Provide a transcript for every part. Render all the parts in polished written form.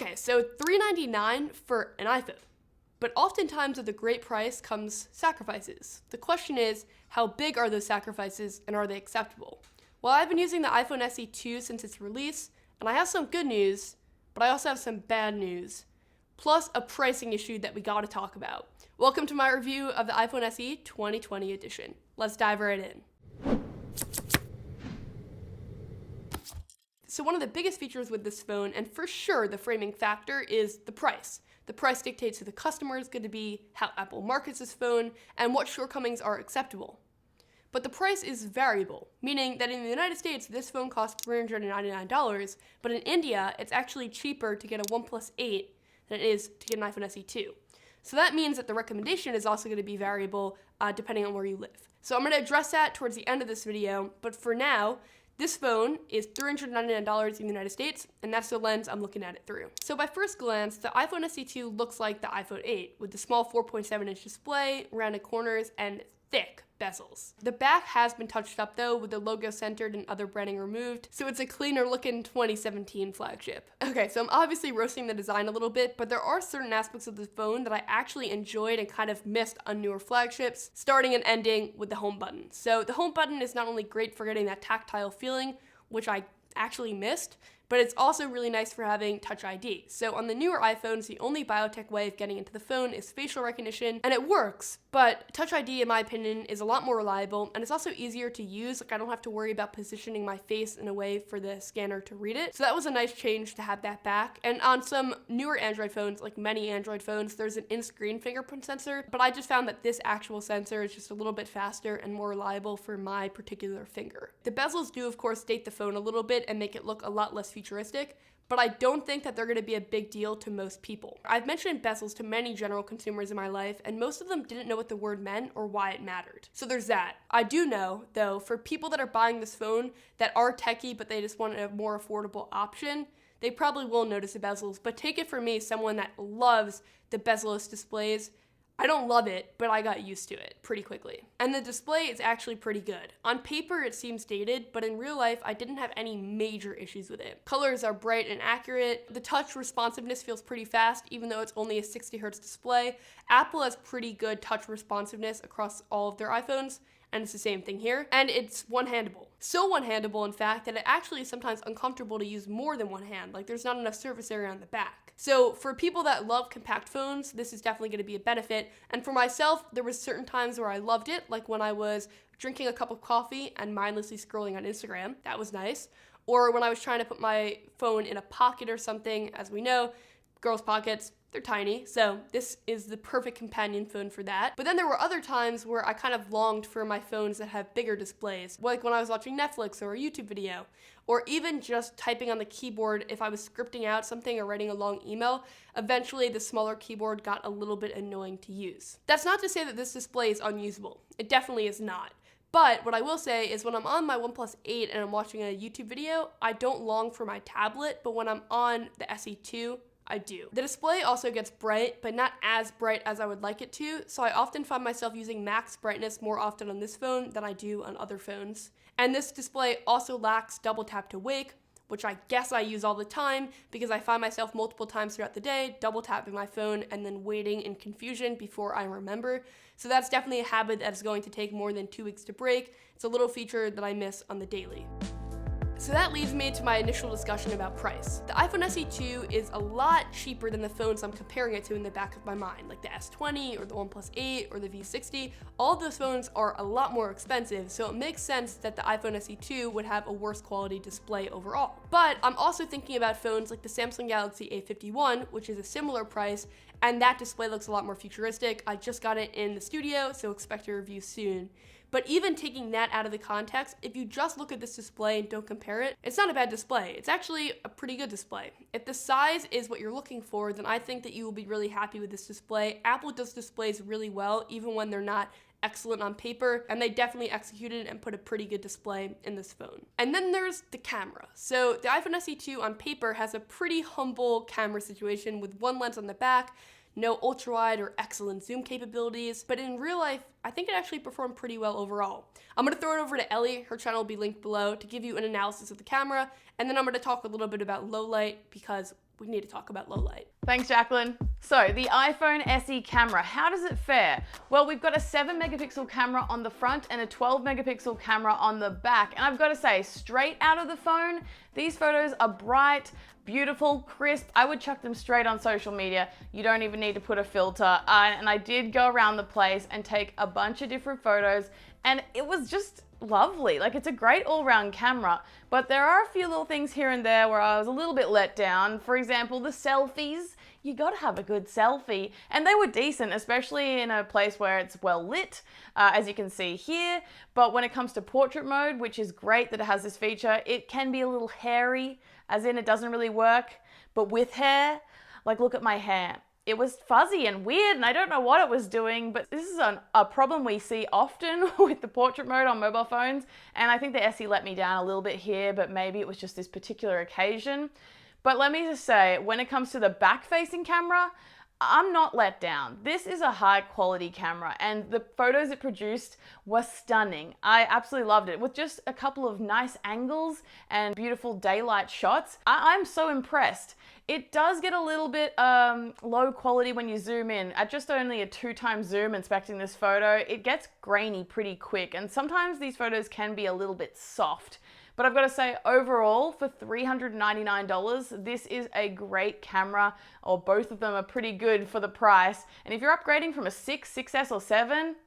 Okay, so $399 for an iPhone. But oftentimes with a great price comes sacrifices. The question is, how big are those sacrifices and are they acceptable? Well, I've been using the iPhone SE 2 since its release, and I have some good news, but I also have some bad news, plus a pricing issue that we gotta talk about. Welcome to my review of the iPhone SE 2020 edition. Let's dive right in. So one of the biggest features with this phone, and for sure the framing factor, is the price. The price dictates who the customer is going to be, how Apple markets this phone, and what shortcomings are acceptable. But the price is variable, meaning that in the United States, this phone costs $399, but in India, it's actually cheaper to get a OnePlus 8 than it is to get an iPhone SE 2. So that means that the recommendation is also going to be variable depending on where you live. So I'm going to address that towards the end of this video, but for now, this phone is $399 in the United States, and that's the lens I'm looking at it through. So by first glance, the iPhone SE 2 looks like the iPhone 8, with the small 4.7-inch display, rounded corners, and thick bezels. The back has been touched up though, with the logo centered and other branding removed, so it's a cleaner looking 2017 flagship. Okay, so I'm obviously roasting the design a little bit, but there are certain aspects of the phone that I actually enjoyed and kind of missed on newer flagships, starting and ending with the home button. So the home button is not only great for getting that tactile feeling, which I actually missed, but it's also really nice for having Touch ID. So on the newer iPhones, the only biotech way of getting into the phone is facial recognition, and it works, but Touch ID, in my opinion, is a lot more reliable, and it's also easier to use. Like, I don't have to worry about positioning my face in a way for the scanner to read it. So that was a nice change to have that back. And on some newer Android phones, like many Android phones, there's an in-screen fingerprint sensor, but I just found that this actual sensor is just a little bit faster and more reliable for my particular finger. The bezels do, of course, date the phone a little bit and make it look a lot less futuristic, but I don't think that they're going to be a big deal to most people. I've mentioned bezels to many general consumers in my life, and most of them didn't know what the word meant or why it mattered. So there's that. I do know, though, for people that are buying this phone that are techie but they just want a more affordable option, they probably will notice the bezels, but take it from me, someone that loves the bezel-less displays, I don't love it, but I got used to it pretty quickly. And the display is actually pretty good. On paper, it seems dated, but in real life, I didn't have any major issues with it. Colors are bright and accurate. The touch responsiveness feels pretty fast, even though it's only a 60 Hz display. Apple has pretty good touch responsiveness across all of their iPhones, and it's the same thing here. And it's one-handable. So one-handable, in fact, that it actually is sometimes uncomfortable to use more than one hand. Like, there's not enough surface area on the back. So for people that love compact phones, this is definitely going to be a benefit. And for myself, there was certain times where I loved it, like when I was drinking a cup of coffee and mindlessly scrolling on Instagram. That was nice. Or when I was trying to put my phone in a pocket or something. As we know, girls' pockets, they're tiny, so this is the perfect companion phone for that. But then there were other times where I kind of longed for my phones that have bigger displays, like when I was watching Netflix or a YouTube video, or even just typing on the keyboard if I was scripting out something or writing a long email. Eventually, the smaller keyboard got a little bit annoying to use. That's not to say that this display is unusable. It definitely is not. But what I will say is when I'm on my OnePlus 8 and I'm watching a YouTube video, I don't long for my tablet, but when I'm on the SE 2, I do. The display also gets bright, but not as bright as I would like it to, so I often find myself using max brightness more often on this phone than I do on other phones. And this display also lacks double tap to wake, which I guess I use all the time because I find myself multiple times throughout the day double tapping my phone and then waiting in confusion before I remember. So that's definitely a habit that's going to take more than 2 weeks to break. It's a little feature that I miss on the daily. So that leads me to my initial discussion about price. The iPhone SE 2 is a lot cheaper than the phones I'm comparing it to in the back of my mind, like the S20 or the OnePlus 8 or the V60. All of those phones are a lot more expensive, so it makes sense that the iPhone SE 2 would have a worse quality display overall. But I'm also thinking about phones like the Samsung Galaxy A51, which is a similar price, and that display looks a lot more futuristic. I just got it in the studio, so expect a review soon. But even taking that out of the context, if you just look at this display and don't compare it, it's not a bad display. It's actually a pretty good display. If the size is what you're looking for, then I think that you will be really happy with this display. Apple does displays really well, even when they're not excellent on paper, and they definitely executed and put a pretty good display in this phone. And then there's the camera. So the iPhone SE 2 on paper has a pretty humble camera situation with one lens on the back, no ultra-wide or excellent zoom capabilities, but in real life, I think it actually performed pretty well overall. I'm going to throw it over to Ellie, her channel will be linked below, to give you an analysis of the camera, and then I'm going to talk a little bit about low light because we need to talk about low light. Thanks, Jacqueline. So the iPhone SE camera, how does it fare? Well, we've got a 7 megapixel camera on the front and a 12 megapixel camera on the back. And I've got to say, straight out of the phone, these photos are bright, beautiful, crisp. I would chuck them straight on social media. You don't even need to put a filter. And I did go around the place and take a bunch of different photos, and it was just lovely. Like, it's a great all-round camera, but there are a few little things here and there where I was a little bit let down. For example, the selfies. You gotta have a good selfie, and they were decent, especially in a place where it's well lit, as you can see here. But when it comes to portrait mode, which is great that it has this feature, it can be a little hairy, as in it doesn't really work. But with hair, like, look at my hair. It was fuzzy and weird, and I don't know what it was doing, but this is a problem we see often with the portrait mode on mobile phones, and I think the SE let me down a little bit here, but maybe it was just this particular occasion. But let me just say, when it comes to the back-facing camera, I'm not let down. This is a high-quality camera, and the photos it produced were stunning. I absolutely loved it. With just a couple of nice angles and beautiful daylight shots, I'm so impressed. It does get a little bit low quality when you zoom in. At just only a 2x zoom inspecting this photo, it gets grainy pretty quick, and sometimes these photos can be a little bit soft. But I've got to say, overall, for $399, this is a great camera, or both of them are pretty good for the price. And if you're upgrading from a 6, 6S, or 7,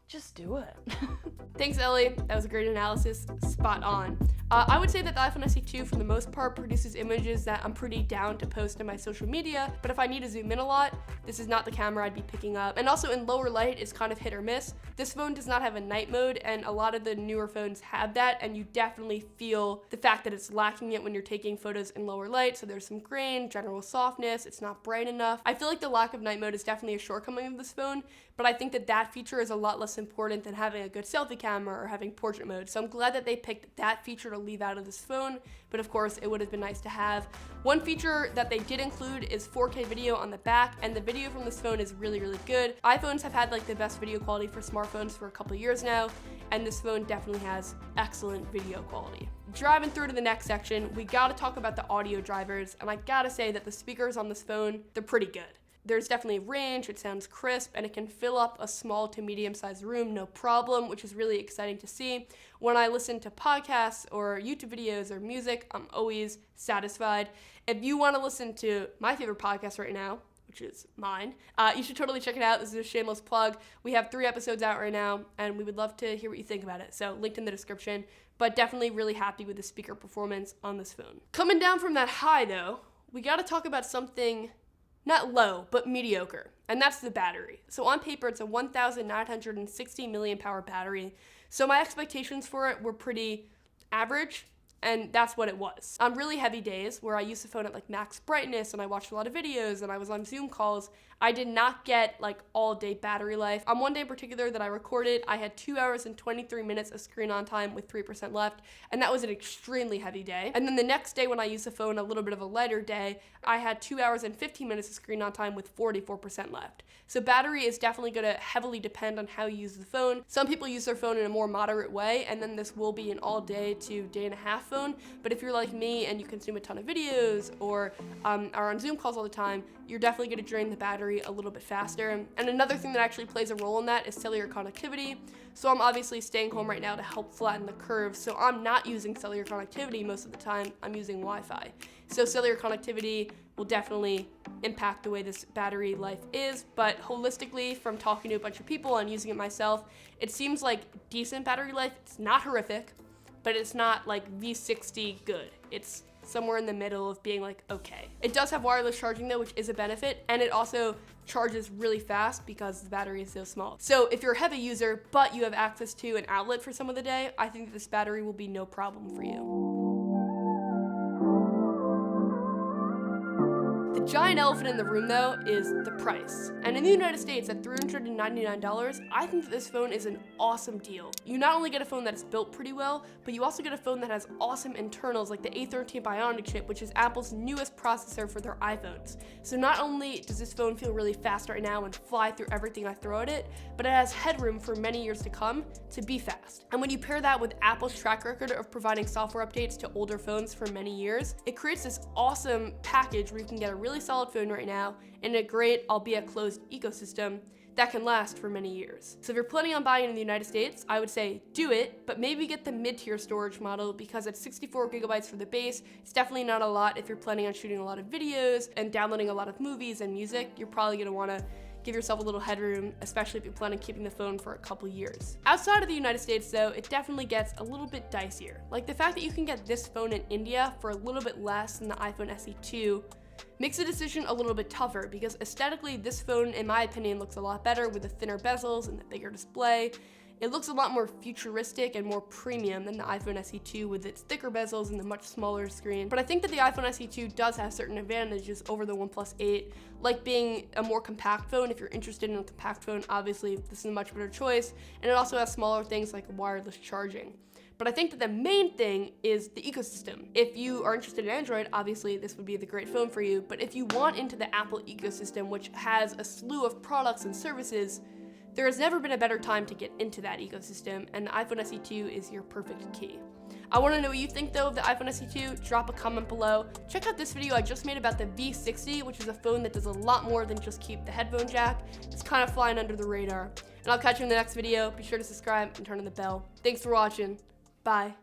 just do it. Thanks, Ellie. That was a great analysis. Spot on. I would say that the iPhone SE 2, for the most part, produces images that I'm pretty down to post in my social media, but if I need to zoom in a lot, this is not the camera I'd be picking up. And also in lower light, it's kind of hit or miss. This phone does not have a night mode, and a lot of the newer phones have that, and you definitely feel the fact that it's lacking it when you're taking photos in lower light, so there's some grain, general softness, it's not bright enough. I feel like the lack of night mode is definitely a shortcoming of this phone, but I think that that feature is a lot less important than having a good selfie camera or having portrait mode. So I'm glad that they picked that feature to leave out of this phone, but of course it would have been nice to have. One feature that they did include is 4K video on the back, and the video from this phone is really, really good. iPhones have had like the best video quality for smartphones for a couple years now, and this phone definitely has excellent video quality. Driving through to the next section, we gotta talk about the audio drivers, and I gotta say that the speakers on this phone, they're pretty good. There's definitely range, it sounds crisp, and it can fill up a small to medium-sized room, no problem, which is really exciting to see. When I listen to podcasts or YouTube videos or music, I'm always satisfied. If you want to listen to my favorite podcast right now, which is mine, you should totally check it out. This is a shameless plug. We have 3 episodes out right now, and we would love to hear what you think about it. So linked in the description, but definitely really happy with the speaker performance on this phone. Coming down from that high though, we got to talk about something not low, but mediocre, and that's the battery. So on paper, it's a 1,960 milliamp hour battery. So my expectations for it were pretty average, and that's what it was. On really heavy days where I used the phone at like max brightness and I watched a lot of videos and I was on Zoom calls, I did not get like all day battery life. On one day in particular that I recorded, I had 2 hours and 23 minutes of screen on time with 3% left, and that was an extremely heavy day. And then the next day when I used the phone, a little bit of a lighter day, I had 2 hours and 15 minutes of screen on time with 44% left. So battery is definitely gonna heavily depend on how you use the phone. Some people use their phone in a more moderate way, and then this will be an all day to day and a half phone. But if you're like me and you consume a ton of videos or are on Zoom calls all the time, you're definitely gonna drain the battery a little bit faster. And another thing that actually plays a role in that is cellular connectivity. So I'm obviously staying home right now to help flatten the curve. So I'm not using cellular connectivity most of the time, I'm using Wi-Fi. So cellular connectivity will definitely impact the way this battery life is, but holistically, from talking to a bunch of people and using it myself, it seems like decent battery life. It's not horrific, but it's not like V60 good. It's somewhere in the middle of being like, okay. It does have wireless charging though, which is a benefit, and it also charges really fast because the battery is so small. So if you're a heavy user, but you have access to an outlet for some of the day, I think this battery will be no problem for you. The giant elephant in the room, though, is the price. And in the United States, at $399, I think that this phone is an awesome deal. You not only get a phone that is built pretty well, but you also get a phone that has awesome internals like the A13 Bionic chip, which is Apple's newest processor for their iPhones. So not only does this phone feel really fast right now and fly through everything I throw at it, but it has headroom for many years to come to be fast. And when you pair that with Apple's track record of providing software updates to older phones for many years, it creates this awesome package where you can get a really solid phone right now in a great, albeit closed ecosystem that can last for many years. So if you're planning on buying in the United States, I would say do it, but maybe get the mid-tier storage model, because at 64 gigabytes for the base, it's definitely not a lot if you're planning on shooting a lot of videos and downloading a lot of movies and music. You're probably gonna wanna give yourself a little headroom, especially if you plan on keeping the phone for a couple years. Outside of the United States though, it definitely gets a little bit dicier. Like the fact that you can get this phone in India for a little bit less than the iPhone SE 2 makes the decision a little bit tougher, because aesthetically this phone, in my opinion, looks a lot better with the thinner bezels and the bigger display. It looks a lot more futuristic and more premium than the iPhone SE 2 with its thicker bezels and the much smaller screen. But I think that the iPhone SE 2 does have certain advantages over the OnePlus 8, like being a more compact phone. If you're interested in a compact phone, obviously this is a much better choice, and it also has smaller things like wireless charging. But I think that the main thing is the ecosystem. If you are interested in Android, obviously this would be the great phone for you, but if you want into the Apple ecosystem, which has a slew of products and services, there has never been a better time to get into that ecosystem, and the iPhone SE 2 is your perfect key. I want to know what you think though of the iPhone SE 2. Drop a comment below. Check out this video I just made about the V60, which is a phone that does a lot more than just keep the headphone jack. It's kind of flying under the radar. And I'll catch you in the next video. Be sure to subscribe and turn on the bell. Thanks for watching. Bye.